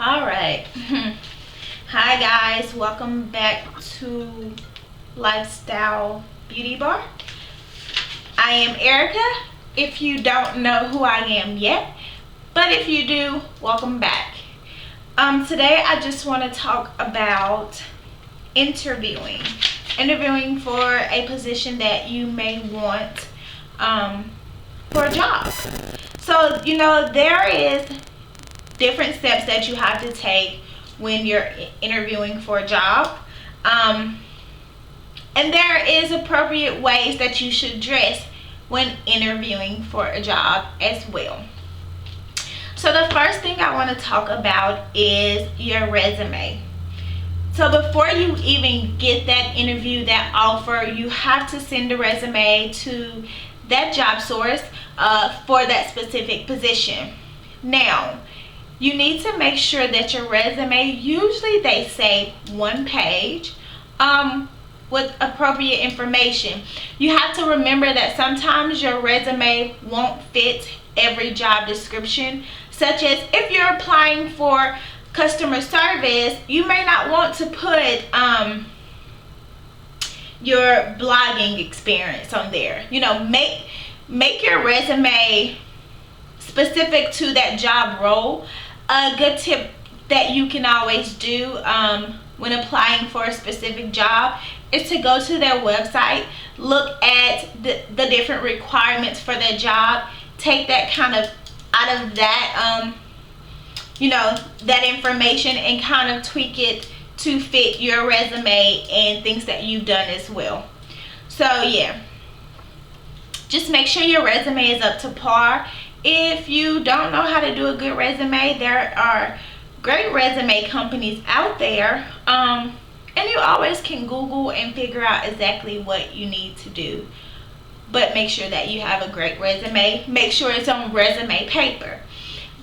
All right. Hi guys, welcome back to Lifestyle Beauty Bar. I am Erica, if you don't know who I am yet, but if you do, welcome back. Today I just want to talk about interviewing for a position that you may want for a job. So there is different steps that you have to take when you're interviewing for a job, and there is appropriate ways that you should dress when interviewing for a job as well. So the first thing I want to talk about is your resume. So before you even get that interview, that offer, you have to send a resume to that job source for that specific position. Now, you need to make sure that your resume, usually they say 1 page, with appropriate information. You have to remember that sometimes your resume won't fit every job description, such as if you're applying for customer service, you may not want to put your blogging experience on there. Make your resume specific to that job role. A good tip that you can always do when applying for a specific job is to go to their website, look at the different requirements for their job, take that kind of out of that that information and kind of tweak it to fit your resume and things that you've done as well. So yeah, just make sure your resume is up to par. If you don't know how to do a good resume, there are great resume companies out there, and you always can Google and figure out exactly what you need to do. But make sure that you have a great resume. Make sure it's on resume paper.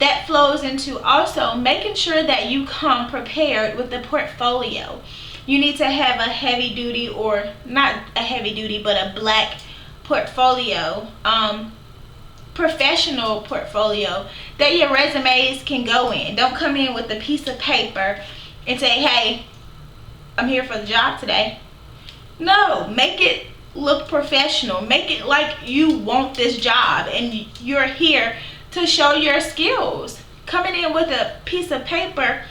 That flows into also making sure that you come prepared with the portfolio. You need to have a heavy duty, or not a heavy duty, but a black portfolio, professional portfolio that your resumes can go in. Don't come in with a piece of paper and say, hey, I'm here for the job today. No, make it look professional. Make it like you want this job and you're here to show your skills. Coming in with a piece of paper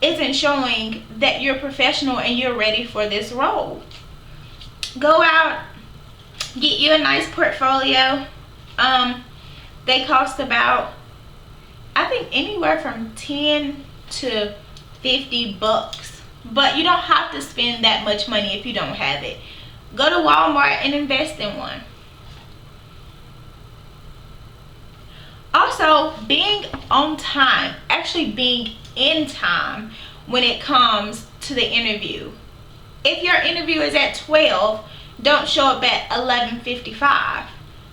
isn't showing that you're professional and you're ready for this role. Go out, get you a nice portfolio. They cost about, I think, anywhere from 10 to 50 bucks. But you don't have to spend that much money if you don't have it. Go to Walmart and invest in one. Also, being on time, actually being in time when it comes to the interview. If your interview is at 12, don't show up at 11:55.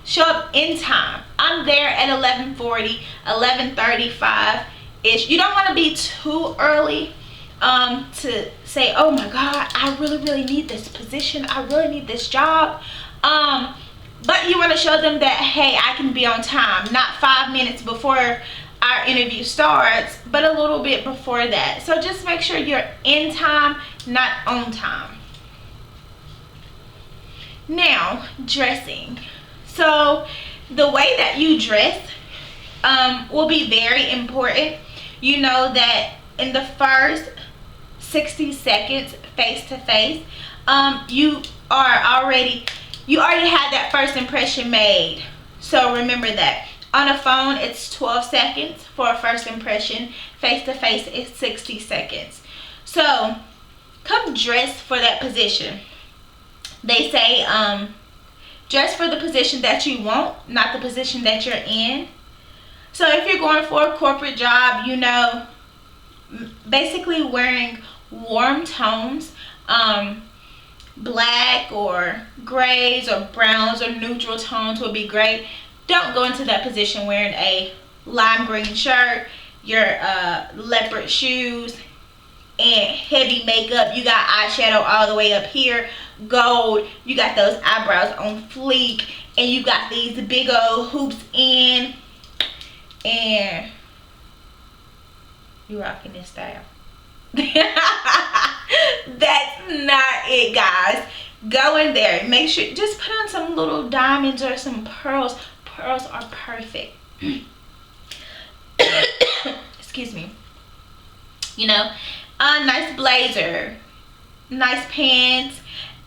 Show up in time. I'm there at 11:40, 11:35-ish. You don't want to be too early to say, oh my God, I really need this position. I really need this job. But you want to show them that, hey, I can be on time. Not 5 minutes before our interview starts, but a little bit before that. So just make sure you're in time, not on time. Now, dressing. So the way that you dress will be very important. You know that in the first 60 seconds face to face, you already had that first impression made. So remember that. On a phone, it's 12 seconds for a first impression. Face to face is 60 seconds. So come dress for that position. They say dress for the position that you want, not the position that you're in. So if you're going for a corporate job, basically wearing warm tones, black or grays or browns or neutral tones would be great. Don't go into that position wearing a lime green shirt, your leopard shoes, and heavy makeup. You got eyeshadow all the way up here, gold, you got those eyebrows on fleek, and you got these big old hoops in, and you rocking this style. That's not it, guys. Go in there, make sure, just put on some little diamonds or some pearls. Pearls are perfect. Excuse me. You know, a nice blazer, nice pants,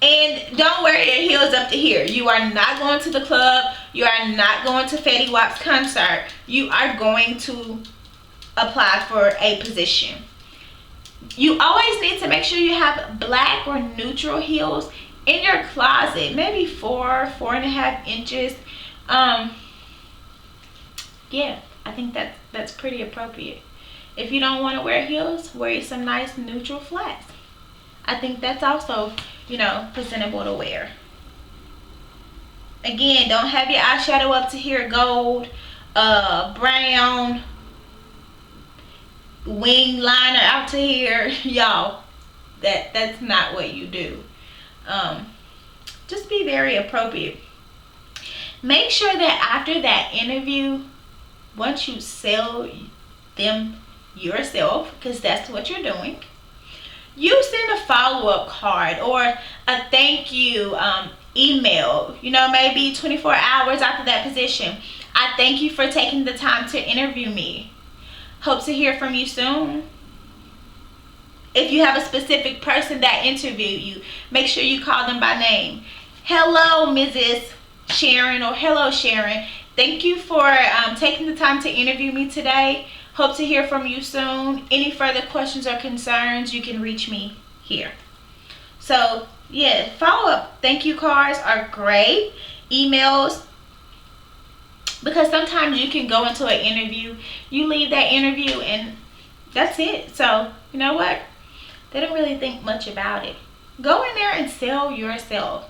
and don't wear your heels up to here. You are not going to the club. You are not going to Fetty Wap's concert. You are going to apply for a position. You always need to make sure you have black or neutral heels in your closet, maybe 4.5 inches. Yeah, I think that's pretty appropriate. If you don't want to wear heels, wear some nice neutral flats. I think that's also, you know, presentable to wear. Again, don't have your eyeshadow up to here gold, brown, wing liner out to here. Y'all, that's not what you do. Just be very appropriate. Make sure that after that interview, once you sell them yourself, because that's what you're doing, you send a follow-up card or a thank you email, you know, maybe 24 hours after that position. I thank you for taking the time to interview me. Hope to hear from you soon. If you have a specific person that interviewed you, make sure you call them by name. Hello, Mrs. Sharon, or hello, Sharon. Thank you for taking the time to interview me today. Hope to hear from you soon. Any further questions or concerns, you can reach me here. So, yeah, follow-up thank you cards are great. Emails, because sometimes you can go into an interview, you leave that interview, and that's it. So, you know what? They don't really think much about it. Go in there and sell yourself.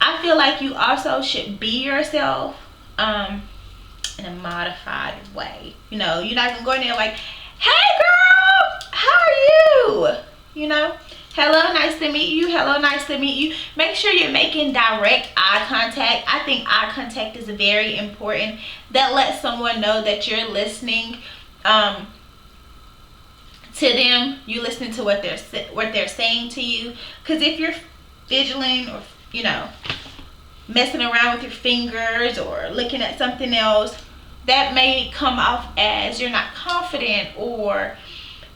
I feel like you also should be yourself in a modified way. You know, you're not gonna go in there like, hey girl, how are you? You know, hello, nice to meet you. Hello, nice to meet you. Make sure you're making direct eye contact. I think eye contact is very important. That lets someone know that you're listening to them. You listen to what they're saying to you. Because if you're fidgeting or, you know, messing around with your fingers or looking at something else, that may come off as you're not confident, or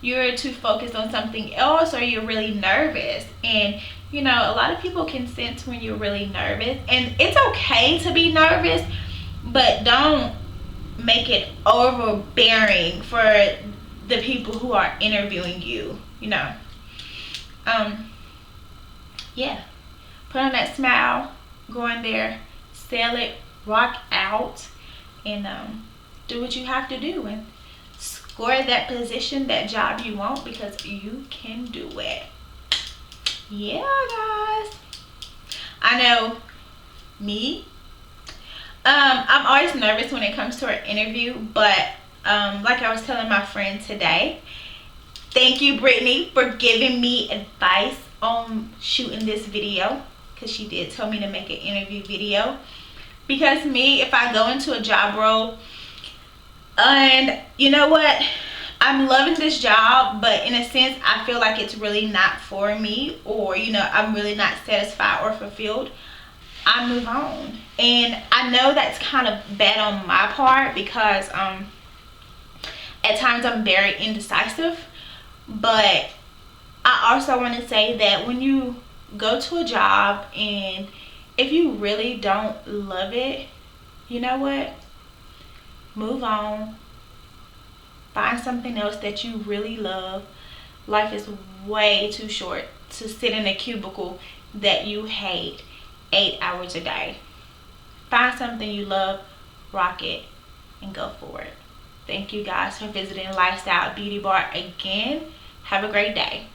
you're too focused on something else, or you're really nervous. And you know, a lot of people can sense when you're really nervous, and it's okay to be nervous, but don't make it overbearing for the people who are interviewing you, you know. Yeah, put on that smile, go in there, sell it, rock out, and do what you have to do and score that position, that job you want, because you can do it. Yeah, guys. I know me. I'm always nervous when it comes to an interview, but like I was telling my friend today, thank you, Brittany, for giving me advice on shooting this video, because she did tell me to make an interview video. Because me, if I go into a job role and you know what, I'm loving this job, but in a sense I feel like it's really not for me, or you know, I'm really not satisfied or fulfilled, I move on. And I know that's kind of bad on my part, because at times I'm very indecisive, but I also want to say that when you go to a job and if you really don't love it, you know what? Move on. Find something else that you really love. Life is way too short to sit in a cubicle that you hate 8 hours a day. Find something you love, rock it, and go for it. Thank you guys for visiting Lifestyle Beauty Bar again. Have a great day.